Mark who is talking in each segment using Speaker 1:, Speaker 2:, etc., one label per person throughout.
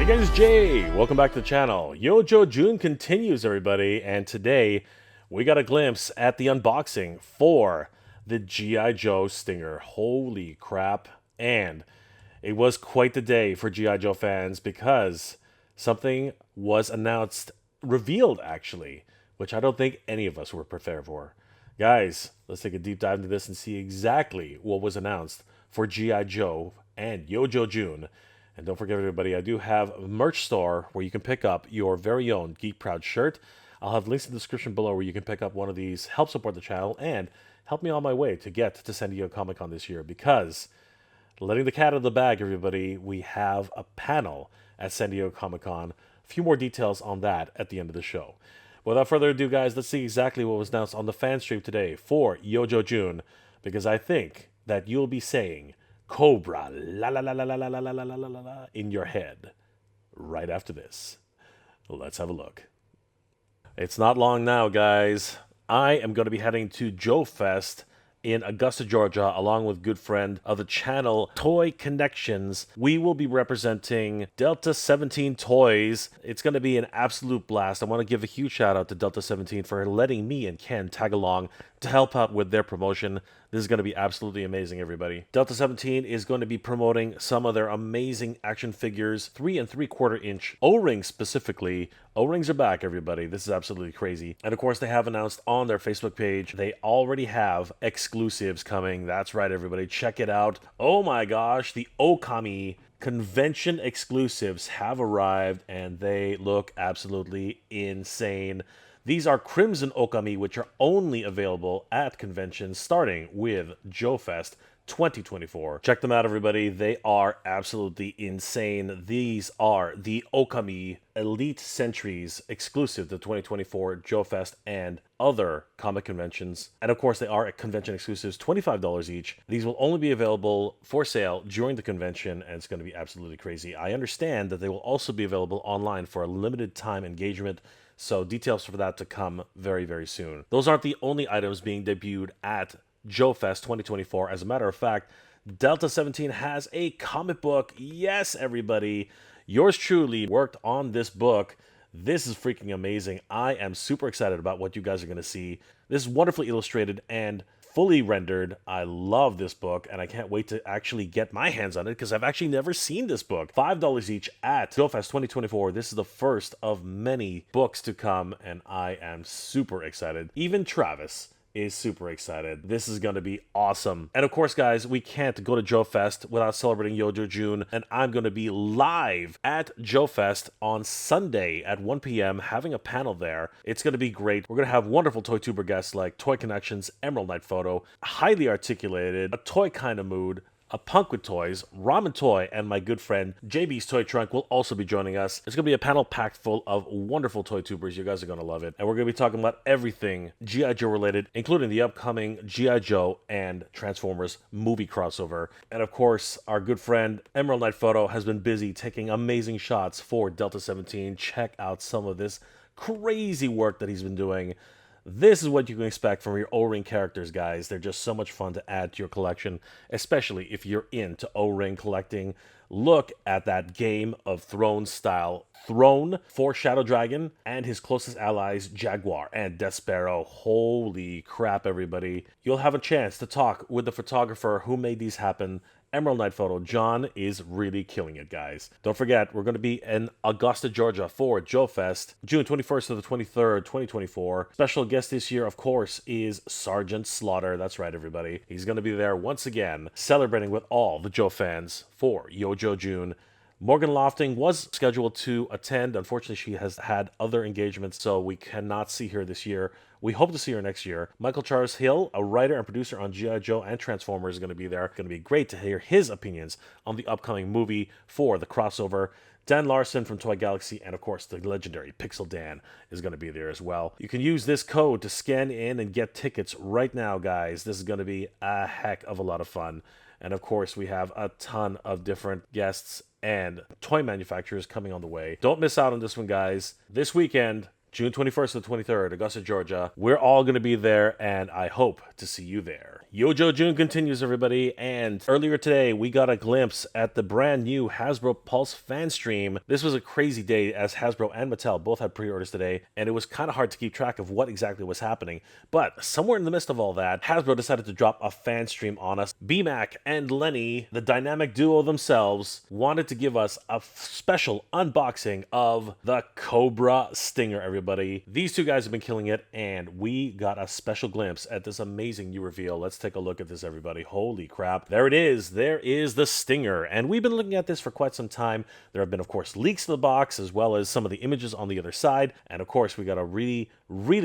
Speaker 1: guys, Jay. Welcome back to the channel. Yojo June continues, everybody, and today we got a glimpse at the unboxing for the G.I. Joe Stinger. Holy crap. And it was quite the day for G.I. Joe fans because something was announced, revealed actually, which I don't think any of us were prepared for. Guys, let's take a deep dive into this and see exactly what was announced for G.I. Joe and Yojo June. And don't forget, everybody, I do have a merch store where you can pick up your very own Geek Proud shirt. I'll have links in the description below where you can pick up one of these, help support the channel, and help me on my way to get to San Diego Comic-Con this year. Because, letting the cat out of the bag, everybody, we have a panel at San Diego Comic-Con. A few more details on that at the end of the show. Without further ado, guys, let's see exactly what was announced on the fan stream today for Yojo June. Because I think that you'll be saying Cobra la la la la la la la la la la la la in your head right after this. Let's have a look. It's not long now, guys. I am going to be heading to JoeFest in Augusta, Georgia, along with good friend of the channel, Toy Connections. We will be representing Delta 17 Toys. It's going to be an absolute blast. I want to give a huge shout out to Delta 17 for letting me and Ken tag along to help out with their promotion. This is going to be absolutely amazing, everybody. Delta 17 is going to be promoting some of their amazing action figures, 3 3/4 inch O-rings specifically. O-rings are back, everybody. This is absolutely crazy. And of course, they have announced on their Facebook page, they already have exclusives coming. That's right, everybody. Check it out. Oh my gosh, the Okami convention exclusives have arrived and they look absolutely insane. These are Crimson Okami, which are only available at conventions, starting with JoeFest 2024. Check them out, everybody. They are absolutely insane. These are the Okami Elite Sentries exclusive to 2024 JoeFest and other comic conventions. And of course, they are at convention exclusives, $25 each. These will only be available for sale during the convention, and it's going to be absolutely crazy. I understand that they will also be available online for a limited time engagement. So details for that to come very, very soon. Those aren't the only items being debuted at JoeFest 2024. As a matter of fact, Delta 17 has a comic book. Yes, everybody. Yours truly worked on this book. This is freaking amazing. I am super excited about what you guys are going to see. This is wonderfully illustrated and fully rendered. I love this book, and I can't wait to actually get my hands on it because I've actually never seen this book. $5 each at JoeFest 2024. This is the first of many books to come, and I am super excited. Even Travis is super excited. This is going to be awesome. And of course, guys, we can't go to JoeFest without celebrating Yojo June, and I'm going to be live at JoeFest on Sunday at 1 p.m. having a panel there. It's going to be great. We're going to have wonderful Toy-Tuber guests like Toy Connections, Emerald Night Photo, highly articulated, a toy kind of mood, a punk with toys, Ramen Toy, and my good friend JB's Toy Trunk will also be joining us. It's going to be a panel packed full of wonderful toy tubers. You guys are going to love it. And we're going to be talking about everything G.I. Joe related, including the upcoming G.I. Joe and Transformers movie crossover. And of course, our good friend Emerald Night Photo has been busy taking amazing shots for Delta 17. Check out some of this crazy work that he's been doing. This is what you can expect from your O-ring characters, guys. They're just so much fun to add to your collection, especially if you're into O-ring collecting. Look at that Game of Thrones style throne for Shadow Dragon and his closest allies, Jaguar and Death Sparrow. Holy crap, everybody. You'll have a chance to talk with the photographer who made these happen, Emerald Night Photo. John is really killing it, guys. Don't forget, we're going to be in Augusta, Georgia for JoeFest, June 21st to the 23rd, 2024. Special guest this year, of course, is Sergeant Slaughter. That's right, everybody. He's going to be there once again, celebrating with all the Joe fans for Yojo June. Morgan Lofting was scheduled to attend. Unfortunately, she has had other engagements, so we cannot see her this year. We hope to see her next year. Michael Charles Hill, a writer and producer on G.I. Joe and Transformers, is going to be there. It's going to be great to hear his opinions on the upcoming movie for the crossover. Dan Larson from Toy Galaxy, and of course, the legendary Pixel Dan is going to be there as well. You can use this code to scan in and get tickets right now, guys. This is going to be a heck of a lot of fun. And of course, we have a ton of different guests and toy manufacturers coming on the way. Don't miss out on this one, guys. This weekend, June 21st to the 23rd, Augusta, Georgia. We're all going to be there, and I hope to see you there. Yojo June continues, everybody, and earlier today, we got a glimpse at the brand new Hasbro Pulse fan stream. This was a crazy day, as Hasbro and Mattel both had pre-orders today, and it was kind of hard to keep track of what exactly was happening. But somewhere in the midst of all that, Hasbro decided to drop a fan stream on us. BMac and Lenny, the dynamic duo themselves, wanted to give us a special unboxing of the Cobra Stinger, everybody. These two guys have been killing it, and we got a special glimpse at this amazing new reveal. Let's take a look at this, everybody. Holy crap. There it is. There is the Stinger, and we've been looking at this for quite some time. There have been, of course, leaks to the box, as well as some of the images on the other side, and of course, we got a really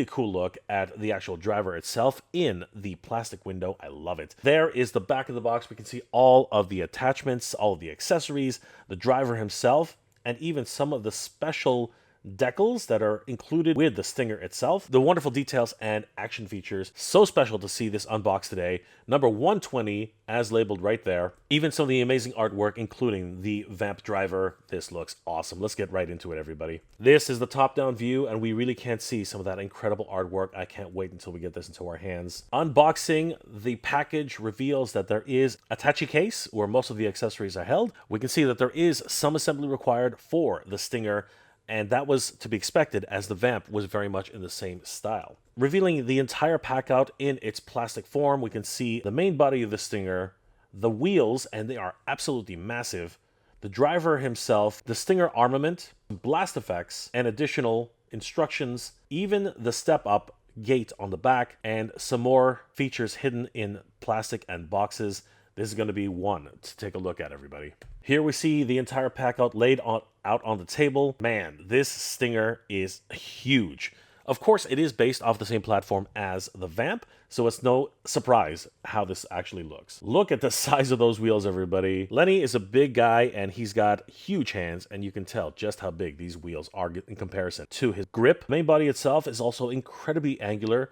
Speaker 1: cool look at the actual driver itself in the plastic window. I love it. There is the back of the box. We can see all of the attachments, all of the accessories, the driver himself, and even some of the special decals that are included with the Stinger itself. The wonderful details and action features. So special to see this unboxed today. Number 120, as labeled right there. Even some of the amazing artwork, including the Vamp driver. This looks awesome. Let's get right into it, everybody. This is the top-down view, and we really can't see some of that incredible artwork. I can't wait until we get this into our hands. Unboxing, the package reveals that there is a attaché case where most of the accessories are held. We can see that there is some assembly required for the Stinger, and that was to be expected, as the Vamp was very much in the same style. Revealing the entire pack out in its plastic form, we can see the main body of the Stinger, the wheels, and they are absolutely massive, the driver himself, the Stinger armament, blast effects, and additional instructions, even the step-up gate on the back, and some more features hidden in plastic and boxes. This is going to be one to take a look at, everybody. Here we see the entire pack out laid out on the table. Man, this Stinger is huge. Of course, it is based off the same platform as the Vamp, so it's no surprise how this actually looks. Look at the size of those wheels, everybody. Lenny is a big guy, and he's got huge hands, and you can tell just how big these wheels are in comparison to his grip. The main body itself is also incredibly angular,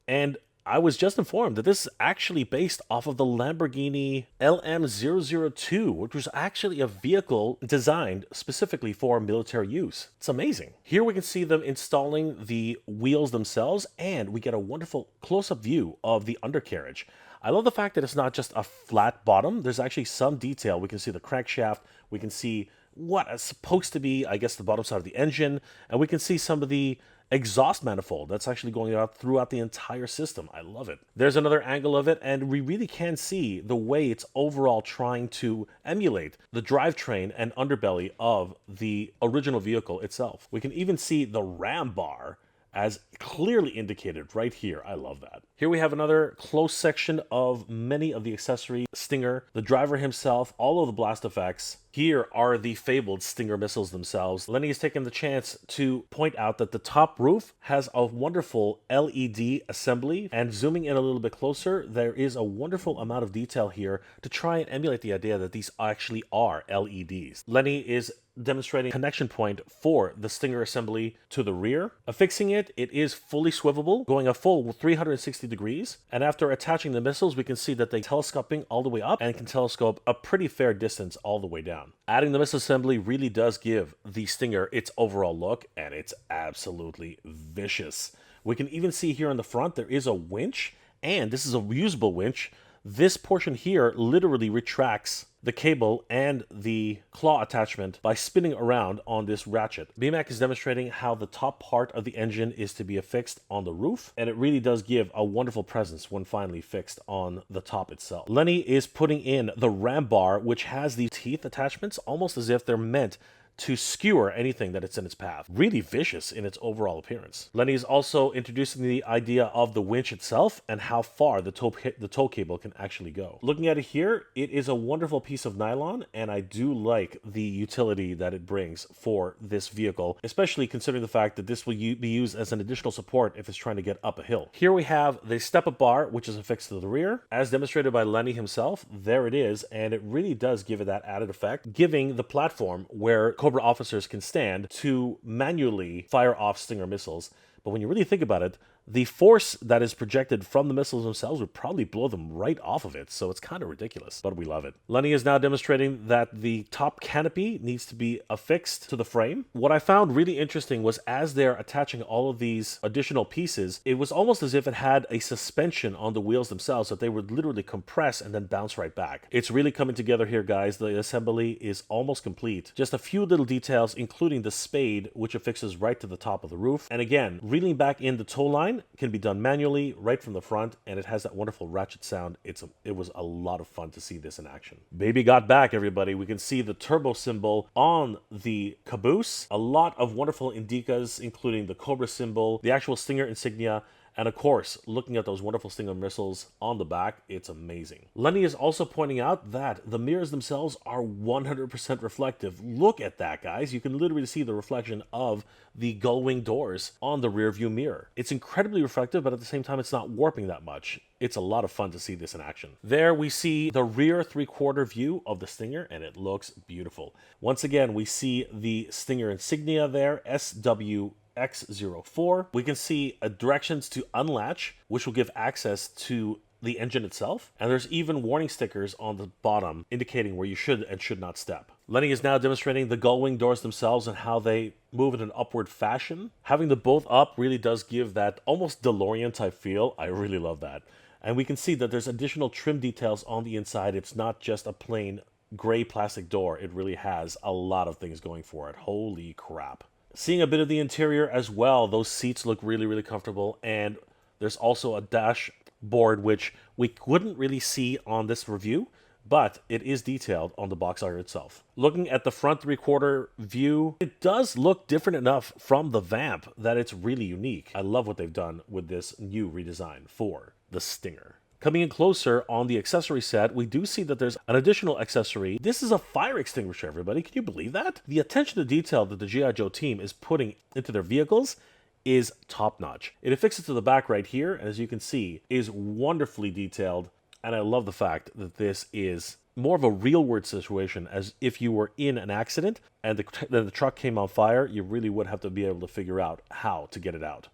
Speaker 1: and I was just informed that this is actually based off of the Lamborghini LM002, which was actually a vehicle designed specifically for military use. It's amazing. Here we can see them installing the wheels themselves, and we get a wonderful close-up view of the undercarriage. I love the fact that it's not just a flat bottom. There's actually some detail. We can see the crankshaft. We can see what is supposed to be, I guess, the bottom side of the engine, and we can see some of the exhaust manifold that's actually going out throughout the entire system. I love it. There's another angle of it, and we really can see the way it's overall trying to emulate the drivetrain and underbelly of the original vehicle itself. We can even see the ram bar as clearly indicated right here. I love that. Here we have another close section of many of the accessories. Stinger, the driver himself, all of the blast effects. Here are the fabled Stinger missiles themselves. Lenny has taken the chance to point out that the top roof has a wonderful LED assembly, and zooming in a little bit closer, there is a wonderful amount of detail here to try and emulate the idea that these actually are LEDs. Lenny is demonstrating connection point for the Stinger assembly to the rear. Affixing it, it is fully swivelable, going a full 360 degrees. And after attaching the missiles, we can see that they're telescoping all the way up and can telescope a pretty fair distance all the way down. Adding the missile assembly really does give the Stinger its overall look, and it's absolutely vicious. We can even see here on the front, there is a winch, and this is a reusable winch. This portion here literally retracts the cable and the claw attachment by spinning around on this ratchet. BMac is demonstrating how the top part of the engine is to be affixed on the roof, and it really does give a wonderful presence when finally fixed on the top itself. Lenny is putting in the ram bar, which has these teeth attachments almost as if they're meant to skewer anything that it's in its path. Really vicious in its overall appearance. Lenny is also introducing the idea of the winch itself and how far the tow cable can actually go. Looking at it here, it is a wonderful piece of nylon, and I do like the utility that it brings for this vehicle, especially considering the fact that this will be used as an additional support if it's trying to get up a hill. Here we have the step-up bar, which is affixed to the rear. As demonstrated by Lenny himself, there it is, and it really does give it that added effect, giving the platform where Cobra officers can stand to manually fire off Stinger missiles. But when you really think about it, the force that is projected from the missiles themselves would probably blow them right off of it, so it's kind of ridiculous, but we love it. Lenny is now demonstrating that the top canopy needs to be affixed to the frame. What I found really interesting was as they're attaching all of these additional pieces, it was almost as if it had a suspension on the wheels themselves that they would literally compress and then bounce right back. It's really coming together here, guys. The assembly is almost complete. Just a few little details, including the spade, which affixes right to the top of the roof. And again, reeling back in the tow line can be done manually right from the front, and it has that wonderful ratchet sound. It was a lot of fun to see this in action. Baby got back, everybody. We can see the turbo symbol on the caboose. A lot of wonderful indicas, including the Cobra symbol, the actual Stinger insignia, and of course, looking at those wonderful Stinger missiles on the back, it's amazing. Lenny is also pointing out that the mirrors themselves are 100% reflective. Look at that, guys. You can literally see the reflection of the gull-wing doors on the rear view mirror. It's incredibly reflective, but at the same time, it's not warping that much. It's a lot of fun to see this in action. There we see the rear three-quarter view of the Stinger, and it looks beautiful. Once again, we see the Stinger insignia there, SW X04. We can see directions to unlatch, which will give access to the engine itself. And there's even warning stickers on the bottom indicating where you should and should not step. Lenny is now demonstrating the gull-wing doors themselves and how they move in an upward fashion. Having the both up really does give that almost DeLorean type feel. I really love that. And we can see that there's additional trim details on the inside. It's not just a plain gray plastic door. It really has a lot of things going for it. Holy crap. Seeing a bit of the interior as well, those seats look really, really comfortable, and there's also a dashboard which we couldn't really see on this review, but it is detailed on the box art itself. Looking at the front three-quarter view, it does look different enough from the Vamp that it's really unique. I love what they've done with this new redesign for the Stinger. Coming in closer on the accessory set, we do see that there's an additional accessory. This is a fire extinguisher, everybody. Can you believe that? The attention to detail that the G.I. Joe team is putting into their vehicles is top-notch. It affixes to the back right here, and as you can see, is wonderfully detailed. And I love the fact that this is more of a real-world situation, as if you were in an accident and the truck came on fire, you really would have to be able to figure out how to get it out.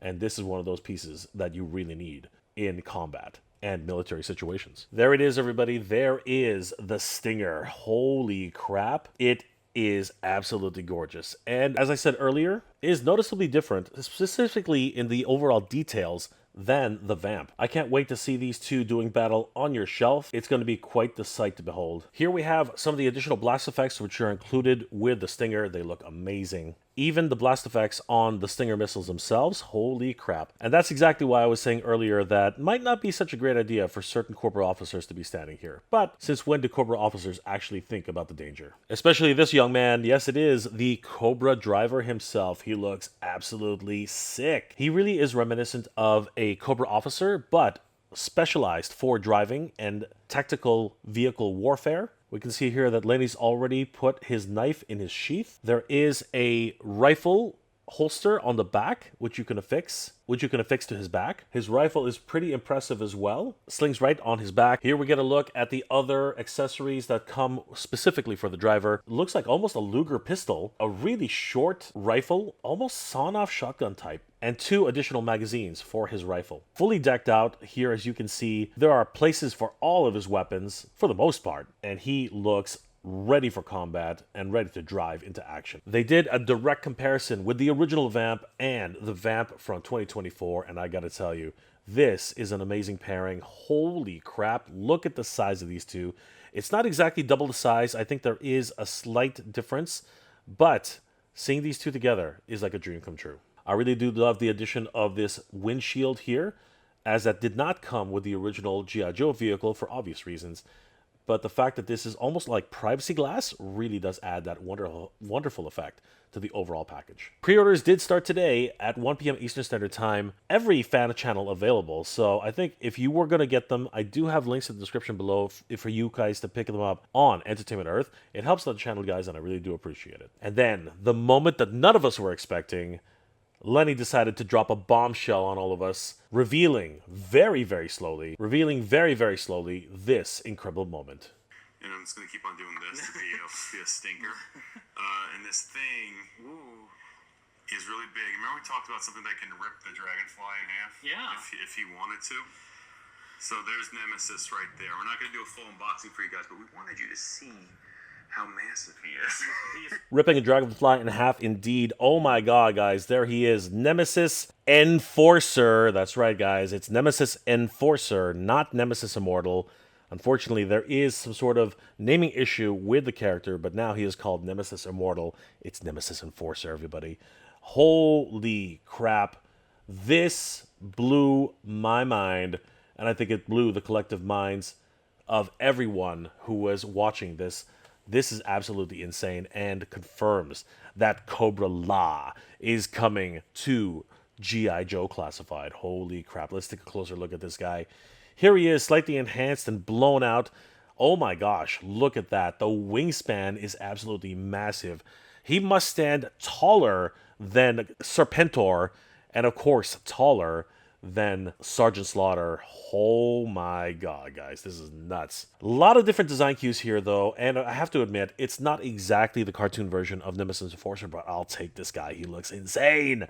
Speaker 1: And this is one of those pieces that you really need in combat and military situations. There it is, everybody. There is the Stinger. Holy crap. It is absolutely gorgeous. And as I said earlier, it is noticeably different, specifically in the overall details, than the Vamp. I can't wait to see these two doing battle on your shelf. It's going to be quite the sight to behold. Here we have some of the additional blast effects which are included with the Stinger. They look amazing. Even the blast effects on the Stinger missiles themselves, holy crap. And that's exactly why I was saying earlier that might not be such a great idea for certain Cobra officers to be standing here. But since when do Cobra officers actually think about the danger? Especially this young man. Yes, it is the Cobra driver himself. He looks absolutely sick. He really is reminiscent of a Cobra officer, but specialized for driving and tactical vehicle warfare. We can see here that Lenny's already put his knife in his sheath. There is a rifle holster on the back, which you can affix to his back. His rifle is pretty impressive as well. Slings right on his back. Here we get a look at the other accessories that come specifically for the driver. It looks like almost a Luger pistol, a really short rifle, almost sawn-off shotgun type, and 2 additional magazines for his rifle. Fully decked out here, as you can see, there are places for all of his weapons, for the most part, and he looks ready for combat and ready to drive into action. They did a direct comparison with the original Vamp and the Vamp from 2024, and I gotta tell you, this is an amazing pairing. Holy crap, look at the size of these two. It's not exactly double the size. I think there is a slight difference, but seeing these two together is like a dream come true. I really do love the addition of this windshield here, as that did not come with the original G.I. Joe vehicle for obvious reasons. But the fact that this is almost like privacy glass really does add that wonderful effect to the overall package. Pre-orders did start today at 1 p.m. Eastern Standard Time. Every fan channel available. So I think if you were going to get them, I do have links in the description below for you guys to pick them up on Entertainment Earth. It helps the channel, guys, and I really do appreciate it. And then, the moment that none of us were expecting, Lenny decided to drop a bombshell on all of us, revealing very, very slowly, this incredible moment.
Speaker 2: And I'm just going to keep on doing this to be a stinker. And this thing, ooh, is really big. Remember we talked about something that can rip the dragonfly in half?
Speaker 3: Yeah.
Speaker 2: If he wanted to. So there's Nemesis right there. We're not going to do a full unboxing for you guys, but we wanted you to see how massive he is.
Speaker 1: Ripping a dragonfly in half indeed. Oh my god, guys. There he is. Nemesis Enforcer. That's right, guys. It's Nemesis Enforcer, not Nemesis Immortal. Unfortunately, there is some sort of naming issue with the character, but now he is called Nemesis Immortal. It's Nemesis Enforcer, everybody. Holy crap. This blew my mind, and I think it blew the collective minds of everyone who was watching this. This is absolutely insane and confirms that Cobra La is coming to G.I. Joe Classified. Holy crap. Let's take a closer look at this guy. Here he is, slightly enhanced and blown out. Oh my gosh, look at that. The wingspan is absolutely massive. He must stand taller than Serpentor, and of course, taller than Sergeant Slaughter. Oh my god, guys, this is nuts. A lot of different design cues here, though, and I have to admit, it's not exactly the cartoon version of Nemesis Enforcer, but I'll take this guy. He looks insane.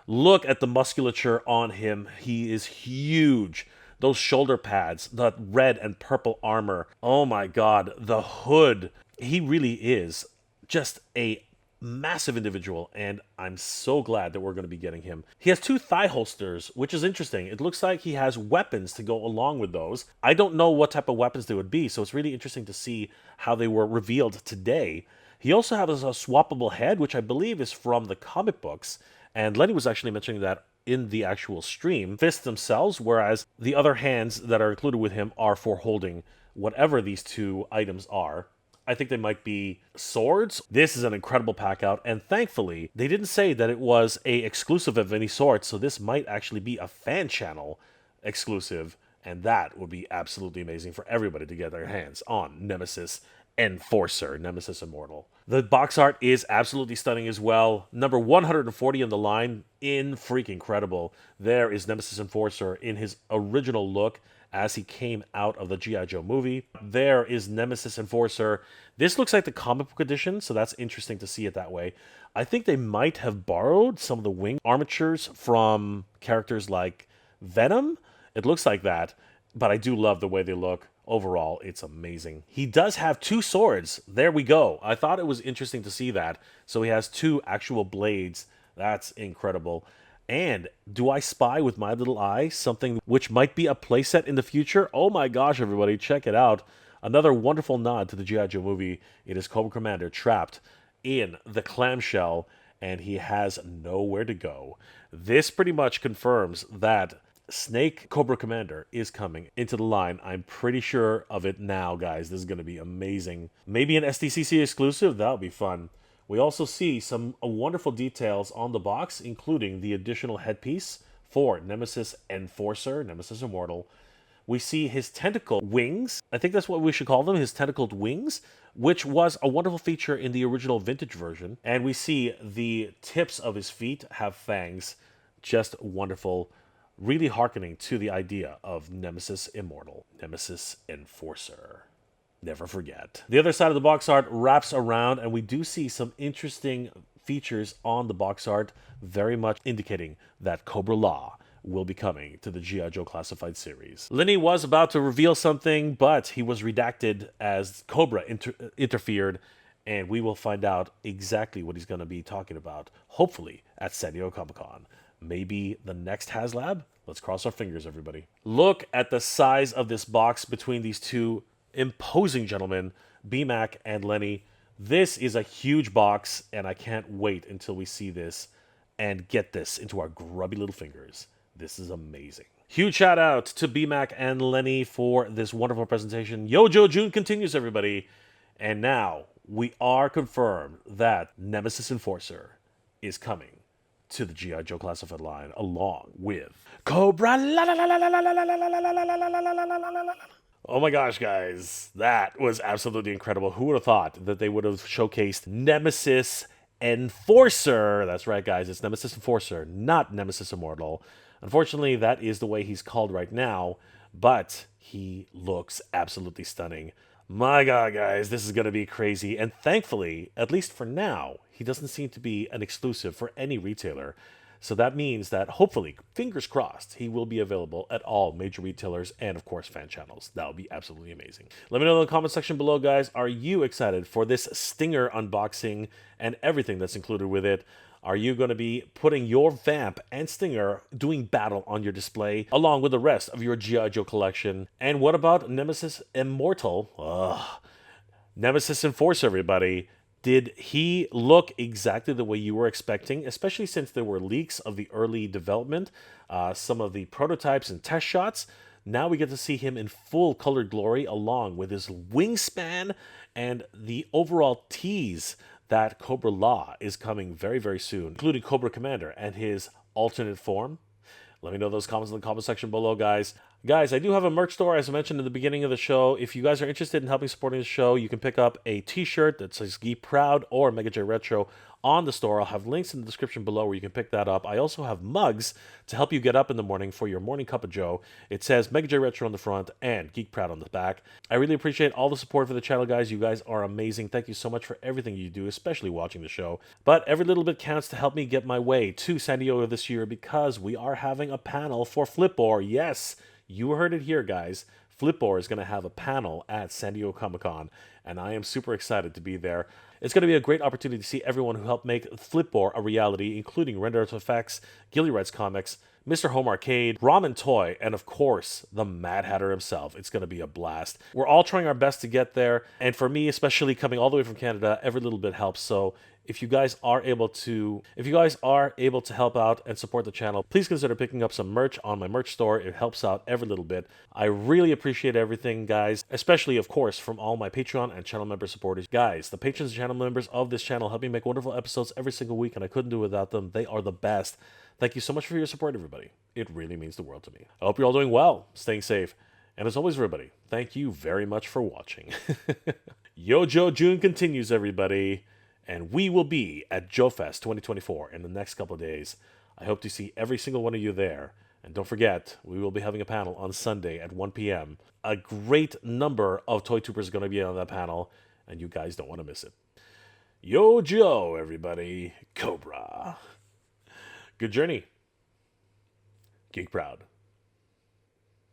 Speaker 1: Look at the musculature on him. He is huge. Those shoulder pads, the red and purple armor. Oh my god, the hood. He really is just a massive individual, and I'm so glad that we're going to be getting him. He has 2 thigh holsters, which is interesting. It looks like he has weapons to go along with those. I don't know what type of weapons they would be, so it's really interesting to see how they were revealed today. He also has a swappable head, which I believe is from the comic books, and Lenny was actually mentioning that in the actual stream. Fists themselves, whereas the other hands that are included with him are for holding whatever these 2 items are. I think they might be swords. This is an incredible pack out, and thankfully, they didn't say that it was a exclusive of any sort, so this might actually be a fan channel exclusive, and that would be absolutely amazing for everybody to get their hands on Nemesis Enforcer, Nemesis Immortal. The box art is absolutely stunning as well. Number 140 on the line, freaking incredible. There is Nemesis Enforcer in his original look as he came out of the G.I. Joe movie. There is Nemesis Enforcer. This looks like the comic book edition, so that's interesting to see it that way. I think they might have borrowed some of the wing armatures from characters like Venom. It looks like that, but I do love the way they look. Overall, it's amazing. He does have 2 swords. There we go. I thought it was interesting to see that. So he has 2 actual blades. That's incredible. And do I spy with my little eye something which might be a playset in the future? Oh my gosh, everybody, check it out. Another wonderful nod to the G.I. Joe movie. It is Cobra Commander trapped in the clamshell, and he has nowhere to go. This pretty much confirms that Snake Cobra Commander is coming into the line. I'm pretty sure of it now, guys. This is going to be amazing. Maybe an SDCC exclusive? That would be fun. We also see some wonderful details on the box, including the additional headpiece for Nemesis Enforcer, Nemesis Immortal. We see his tentacle wings. I think that's what we should call them, his tentacled wings, which was a wonderful feature in the original vintage version. And we see the tips of his feet have fangs. Just wonderful. Really hearkening to the idea of Nemesis Immortal, Nemesis Enforcer. Never forget. The other side of the box art wraps around, and we do see some interesting features on the box art, very much indicating that Cobra La will be coming to the G.I. Joe Classified series. Lenny was about to reveal something, but he was redacted as Cobra interfered, and we will find out exactly what he's going to be talking about, hopefully at San Diego Comic-Con. Maybe the next HasLab? Let's cross our fingers, everybody. Look at the size of this box between these 2 imposing gentlemen, BMac and Lenny. This is a huge box, and I can't wait until we see this and get this into our grubby little fingers. This is amazing. Huge shout out to BMac and Lenny for this wonderful presentation. Yojo June continues, everybody. And now we are confirmed that Nemesis Enforcer is coming to the G.I. Joe Classified line along with Cobra. Oh my gosh, guys. That was absolutely incredible. Who would have thought that they would have showcased Nemesis Enforcer? That's right, guys. It's Nemesis Enforcer, not Nemesis Immortal. Unfortunately, that is the way he's called right now, but he looks absolutely stunning. My God, guys, this is going to be crazy. And thankfully, at least for now, he doesn't seem to be an exclusive for any retailer. So that means that hopefully, fingers crossed, he will be available at all major retailers and, of course, fan channels. That would be absolutely amazing. Let me know in the comment section below, guys. Are you excited for this Stinger unboxing and everything that's included with it? Are you going to be putting your Vamp and Stinger doing battle on your display along with the rest of your G.I. Joe collection? And what about Nemesis Immortal? Nemesis Enforcer, everybody. Did he look exactly the way you were expecting, especially since there were leaks of the early development, some of the prototypes and test shots? Now we get to see him in full colored glory along with his wingspan and the overall tease that Cobra Law is coming very, very soon, including Cobra Commander and his alternate form. Let me know those comments in the comment section below, guys. Guys, I do have a merch store, as I mentioned in the beginning of the show. If you guys are interested in helping supporting the show, you can pick up a t-shirt that says Geek Proud or Mega J Retro on the store. I'll have links in the description below where you can pick that up. I also have mugs to help you get up in the morning for your morning cup of Joe. It says Mega J Retro on the front and Geek Proud on the back. I really appreciate all the support for the channel, guys. You guys are amazing. Thank you so much for everything you do, especially watching the show. But every little bit counts to help me get my way to San Diego this year because we are having a panel for Flipboard. Yes, you heard it here, guys. Flipboard is going to have a panel at San Diego Comic-Con, and I am super excited to be there. It's going to be a great opportunity to see everyone who helped make Flipboard a reality, including Render Effects, Gilly Reds Comics, Mr. Home Arcade, Ramen Toy, and of course, the Mad Hatter himself. It's going to be a blast. We're all trying our best to get there, and for me, especially coming all the way from Canada, every little bit helps. So if you guys are able to help out and support the channel, please consider picking up some merch on my merch store. It helps out every little bit. I really appreciate everything, guys, especially, of course, from all my Patreon and channel member supporters. Guys, the patrons and channel members of this channel help me make wonderful episodes every single week, and I couldn't do it without them. They are the best. Thank you so much for your support, everybody. It really means the world to me. I hope you're all doing well, staying safe, and as always, everybody, thank you very much for watching. Yojo June continues, everybody. And we will be at JoeFest 2024 in the next couple of days. I hope to see every single one of you there. And don't forget, we will be having a panel on Sunday at 1 p.m. A great number of Toy Troopers are going to be on that panel, and you guys don't want to miss it. Yojo, everybody. Cobra. Good journey. Geek Proud.